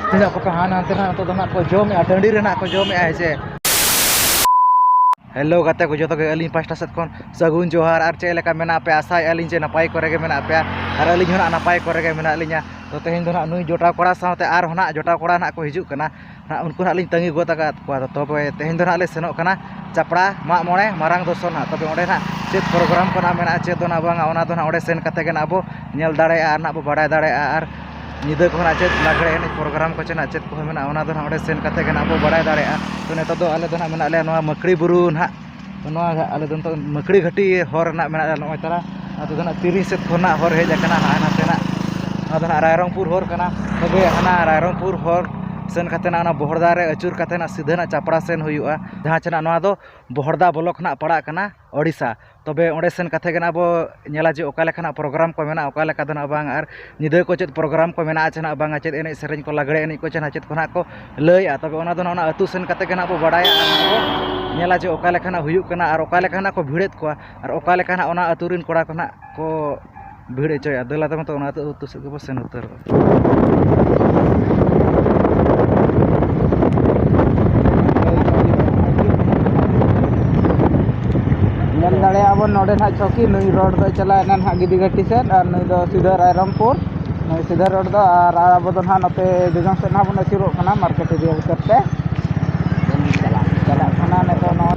Tidak ko pahan nanti na to dona ko jom ya tandi rena ko jom ya ese. Hello gate ko joto ge alin pasta set kon sagun johar ar che leka mena pe asai alin je napai kore ge mena pe ar alin hona napai kore ge mena alinya to tehin dona nui jota kora saute ar hona jota kora na ko hijuk kana na unku na alin tangi gota ka ko to be tehin dona ale senok kana capra mak mone marang doson na tobe onde na chet program kona mena che dona banga ona dona onde sen kate ge na abo nyel dare ar na bo badai dare ar nyida ko na chet lagre ene program ko chena chet ko mena ona dona onde sen kate ge na abo badai dare ar to neto do ale dona mena ale nowa makri buru na nowa ale don to makri ghati hor na mena ale noy tara ado dona 30 set khona hor hej akana na tena ado na rairongpur hor kana tobe hana rairongpur hor sen katena na bohorda re achur katena sidha na chapra sen huyuga jaha chena nowa do bohorda blok na pada kana Odisha tobe onde sen kathe gena abo nyela je okale khana program ko mena okale ka dona bang ar nyida ko chet program ko mena chena bang chet ene sereng ko lagre ene ko chena chet khona ko lay a tobe ona dona ona atu sen kathe gena abo badaya nyela je okale khana huyuk kana ar okale khana ko bhidet ko ar okale khana ona aturin kora khana ko bhide choy adela tama to ona atu se ko sen utar दाड़े अब नोडे ना चौकी नई road दो चला ना गिदिघाटी से नई दो सीधा रायरंगपुर नई सीधा रोड दो और अब दो ना नते दिगम से ना बन अचुरो कना मार्केट एरिया करते चला चला खाना ने तो नो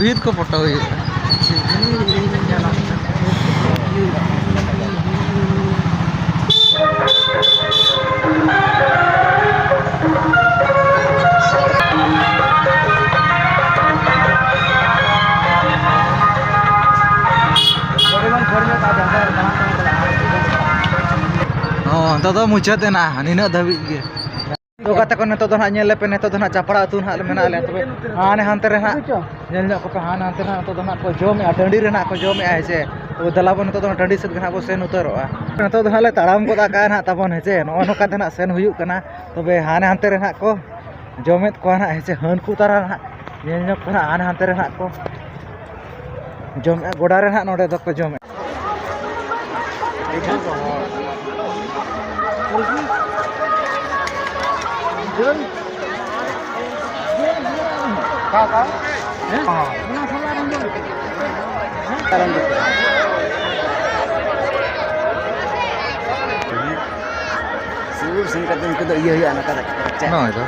भीत को फोटो हुई तो मुचाद ना निना धाबी तो कते को नेतो दो ना नेले पे नेतो दो ना चपड़ा अतु ना मेना ले तबे हाने हानते रे ना नेल को पे हाने हानते ना तो दो ना को जम या टंडी रे ना को जम या हेसे तो दलाबो नेतो दो ना टंडी सेत गना बो सेन उतरोआ नेतो दो हाले ताड़ाम को दा का ना तबन हेसे नो नो का ना सेन हुयु कना तबे हाने हानते रे ना को जमेत को ना हेसे हन को तारा ना नेल को ना हाने हानते रे ना को जम गोडा रे ना नोडे दो को जम singkat itu iya iya anak anak no itu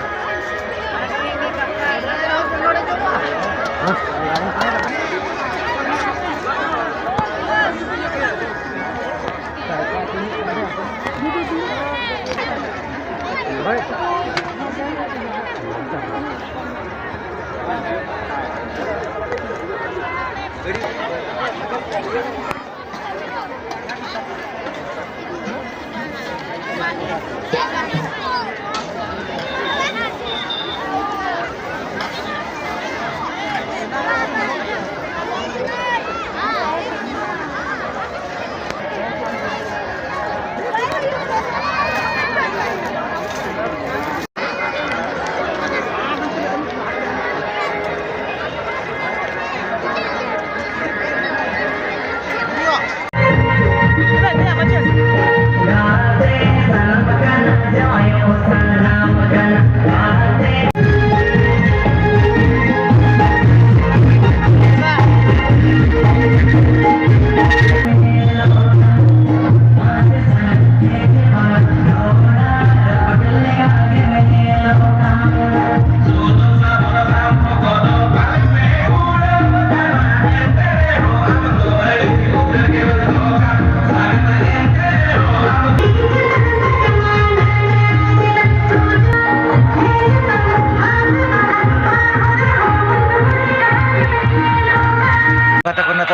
Sanam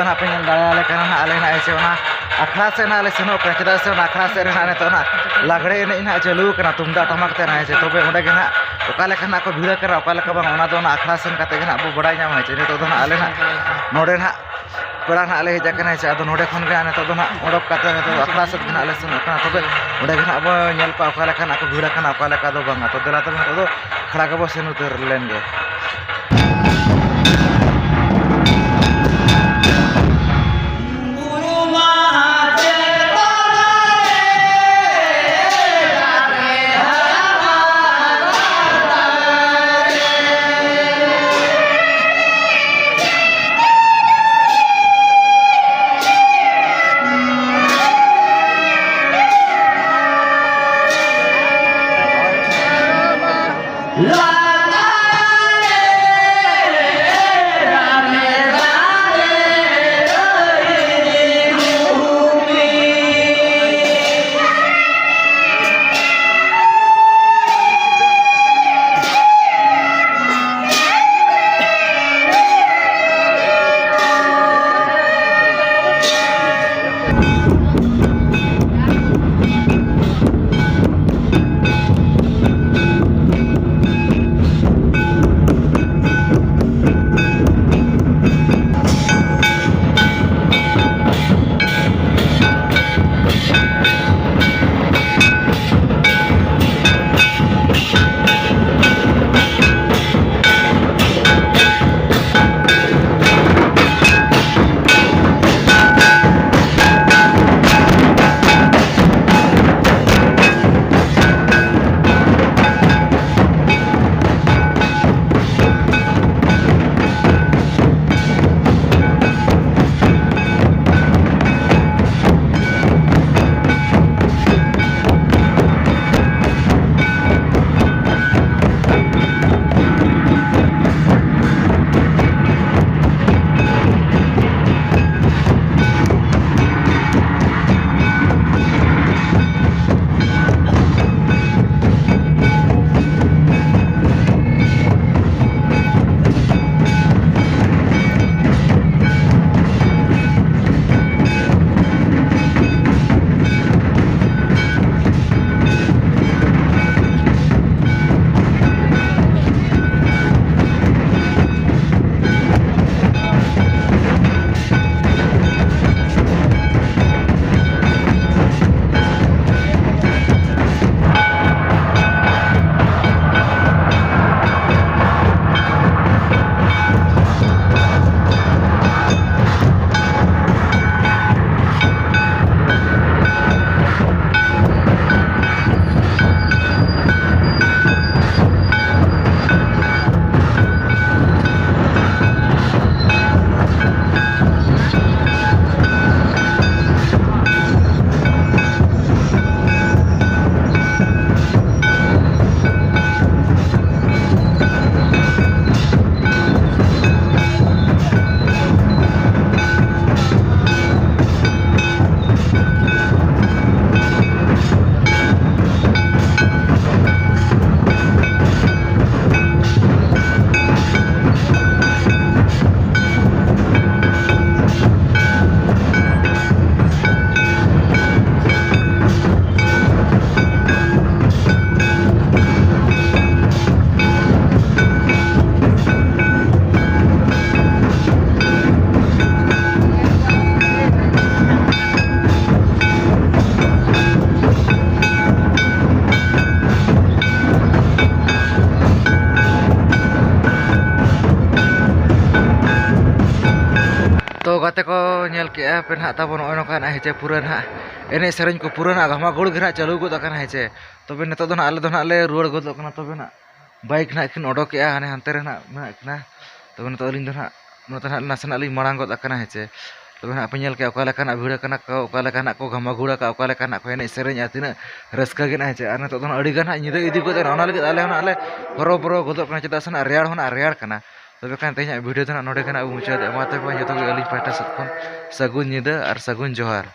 na pe nyel dale kana na ale na ese ona akhra se na ale senok kana cheda se ona akhra se re na ne to na lagre ene ina chalu kana tumda tamak te na ese tobe onde ge na okale kana ko bhira kara okale ka bang ona do na akhra sen kate ge na abu badai nyam hai ne to do na ale na node na pera na ale heja kana ese ado node khon ge ane to do na odok kate ne to akhra se kana ale sen kana tobe onde ge na abo nyel pa okale kana ko bhira kana okale ka do bang to dela to do khara ga bo senu ter len ge तो गाते को nail के पे ना तब नौका हेचे पूरा ना एने सेरें को पूरा ना गमा गुड़ गे चालू गो हेचे तब नित आले ले रुआड़ गोदना तब ना बाइक ना किन ओडोके हाने हानते रे ना मेना तब नित अलिंग ना नोते ना नासेना लिंग मांग गोद हेचे तब ना पे नेल के ओका लेकाना भिड़ा कना को ओका लेकाना को गमा गुड़ा का ओका लेकाना को एने सेरें तीना रस्का गे हेचे आर नित अड़ी गान निदा इदी गोद ना लगे आले ना आले हरो बरो गोद चेदा से रेड़ होना रेड़ कना तब खान तेज भिडियो नोडे मुचाद माते जो अली पाटा सत सागुन निदा और सागुन जोहार।